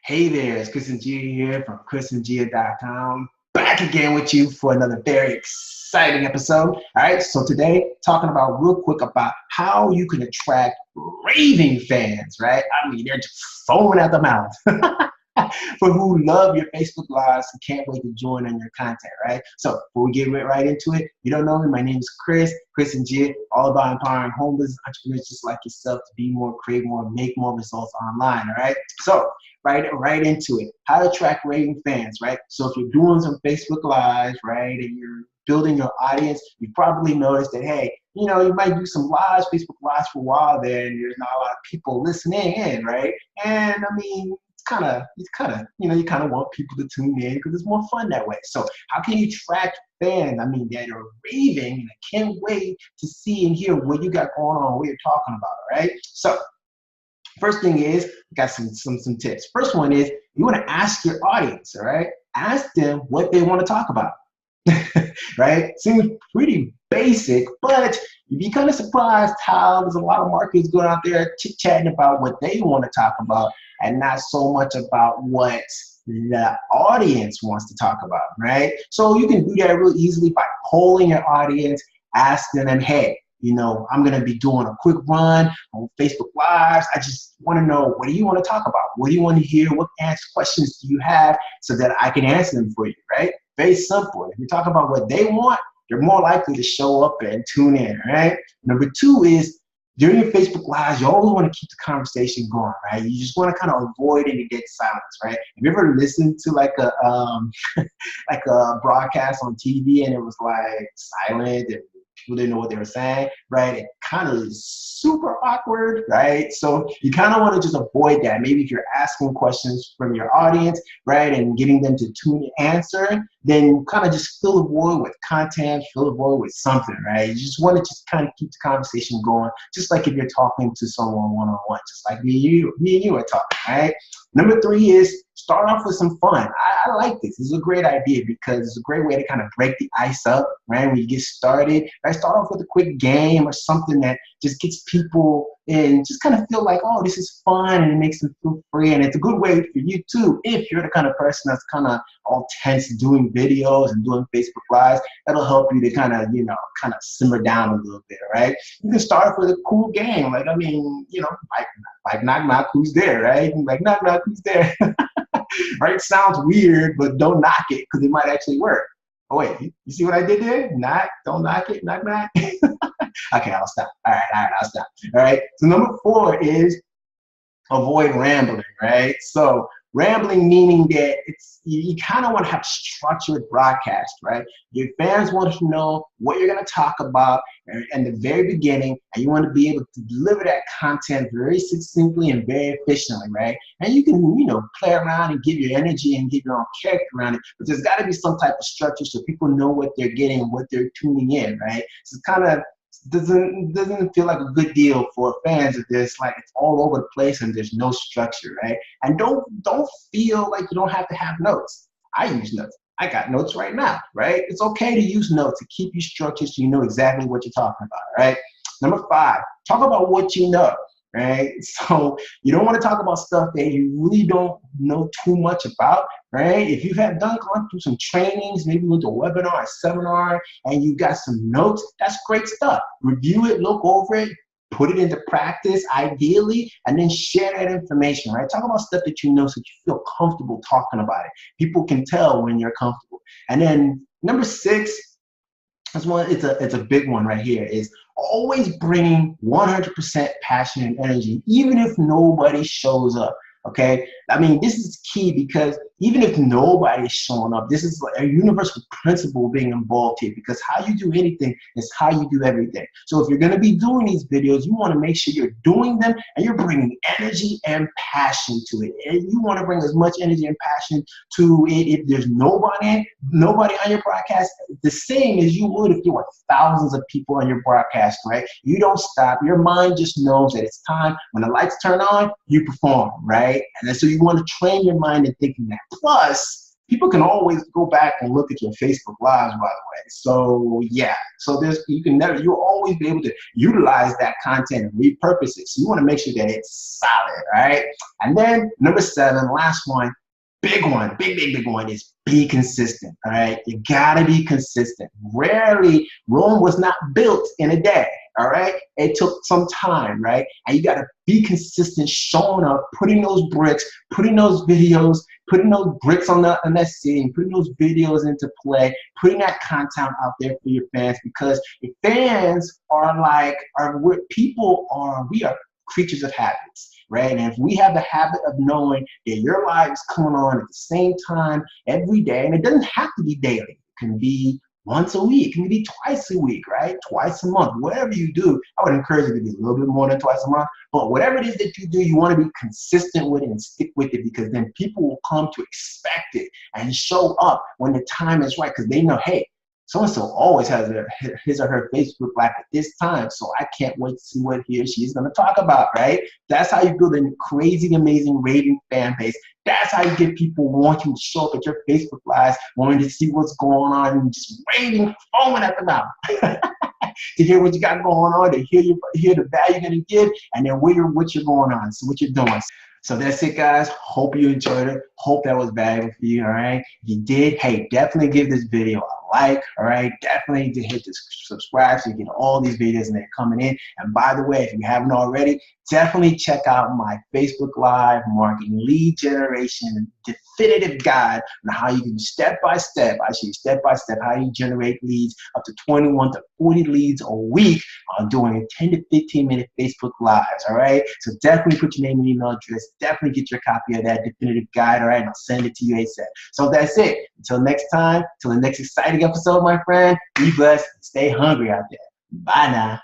Hey there, it's Chris and Gia here from chrisandgia.com. Back again with you for another very exciting episode. All right, so today talking about real quick about how you can attract raving fans, right? I mean, they're just foaming at the mouth. For who love your Facebook Lives and can't wait to join on your content, right? So before we get right into it, you don't know me, my name is Chris and Gia, all about empowering homeless entrepreneurs just like yourself to be more, create more, make more results online, all right? So right into it. How to attract raving fans, right? So if you're doing some Facebook Lives, right, and you're building your audience, you probably noticed that, hey, you know, you might do some lives, Facebook Lives for a while there, and there's not a lot of people listening in, right? And I mean, you kind of want people to tune in because it's more fun that way. So how can you attract fans? I mean, that are raving and I can't wait to see and hear what you got going on, what you're talking about, all right? So first thing is, got some tips. First one is you want to ask your audience, all right? Ask them what they want to talk about. Right? Seems pretty basic, but you'd be kind of surprised how there's a lot of marketers going out there chit-chatting about what they want to talk about and not so much about what the audience wants to talk about, right? So you can do that really easily by polling your audience, asking them, hey, you know, I'm going to be doing a quick run on Facebook Lives. I just want to know, what do you want to talk about? What do you want to hear? What questions do you have so that I can answer them for you, right? Very simple. If you talk about what they want, you're more likely to show up and tune in, right? Number two is, during your Facebook Lives, you always want to keep the conversation going, right? You just want to kind of avoid any dead silence, right? Have you ever listened to like a like a broadcast on TV and it was like silent and people didn't know what they were saying, right? It kind of is super awkward, right? So you kind of want to just avoid that. Maybe if you're asking questions from your audience, right, and getting them to tune and answer, then kind of just fill the void with content, fill the void with something, right? You just want to just kind of keep the conversation going, just like if you're talking to someone one-on-one, just like me and you are talking, right? Number three is start off with some fun. I like this. This is a great idea because it's a great way to kind of break the ice up, right? When you get started, right? Start off with a quick game or something that just gets people in, just kind of feel like, oh, this is fun, and it makes them feel free. And it's a good way for you too, if you're the kind of person that's kind of all tense doing videos and doing Facebook Lives, that'll help you to kind of, you know, kind of simmer down a little bit, right? You can start off with a cool game. Like, I mean, you know, like knock, knock, who's there, right? Like, knock, knock, who's there? Right? Sounds weird, but don't knock it because it might actually work. Oh, wait, you see what I did there? Knock, don't knock it, knock, knock. Okay, I'll stop. All right, I'll stop. All right, so number four is avoid rambling, right? So rambling meaning that you kind of want to have structured broadcast, right? Your fans want to know what you're going to talk about in the very beginning, and you want to be able to deliver that content very succinctly and very efficiently, right? And you can, you know, play around and give your energy and give your own character around it, but there's got to be some type of structure so people know what they're getting and what they're tuning in, right? So it's kind of doesn't feel like a good deal for fans if there's like it's all over the place and there's no structure, right? And don't feel like you don't have to have notes. I use notes. I got notes right now, right? It's okay to use notes to keep you structured so you know exactly what you're talking about, right? Number five, talk about what you know, right? So you don't want to talk about stuff that you really don't know too much about, right? If you have gone through some trainings, maybe with a webinar or seminar, and you got some notes, that's great stuff. Review it, look over it, put it into practice, ideally, and then share that information, right? Talk about stuff that you know so you feel comfortable talking about it. People can tell when you're comfortable. And then number six, this one, it's a big one right here, is always bring 100% passion and energy, even if nobody shows up, okay? I mean, this is key because even if nobody's showing up, this is a universal principle being involved here, because how you do anything is how you do everything. So if you're going to be doing these videos, you want to make sure you're doing them and you're bringing energy and passion to it. And you want to bring as much energy and passion to it if there's nobody on your broadcast, the same as you would if there were thousands of people on your broadcast, right? You don't stop. Your mind just knows that it's time. When the lights turn on, you perform, right? And then so you want to train your mind in thinking that. Plus, people can always go back and look at your Facebook Lives, by the way. So yeah, so you'll always be able to utilize that content and repurpose it. So you want to make sure that it's solid, right? And then number 7, last one, big one, big one is be consistent, all right? You gotta be consistent. Rarely, Rome was not built in a day, all right? It took some time, right? And you gotta be consistent, showing up, putting those bricks, putting those videos, putting those bricks on that scene, putting those videos into play, putting that content out there for your fans, because your fans are like, we are creatures of habits, right? And if we have the habit of knowing that your life is coming on at the same time every day, and it doesn't have to be daily, it can be once a week, it can be twice a week, right? Twice a month, whatever you do. I would encourage you to be a little bit more than twice a month, but whatever it is that you do, you want to be consistent with it and stick with it, because then people will come to expect it and show up when the time is right, because they know, hey, so-and-so always has his or her Facebook Live at this time, so I can't wait to see what he or she is going to talk about, right? That's how you build a crazy, amazing raving fan base. That's how you get people wanting to show up at your Facebook Lives, wanting to see what's going on, and just raving, foaming at the mouth to hear what you got going on, to hear the value you're going to give, and then what you're going on, so what you're doing. So that's it, guys. Hope you enjoyed it. Hope that was valuable for you, all right? If you did, hey, definitely give this video a like, all right? Definitely hit the subscribe so you get all these videos and they're coming in. And by the way, if you haven't already, definitely check out my Facebook Live marketing lead generation definitive guide on how you can step-by-step, how you generate leads, up to 21 to 40 leads a week on doing 10 to 15 minute Facebook Lives, all right? So definitely put your name and email address, definitely get your copy of that definitive guide, all right? And I'll send it to you ASAP. So that's it. Until next time, till the next exciting episode, my friend, be blessed, stay hungry out there. Bye now.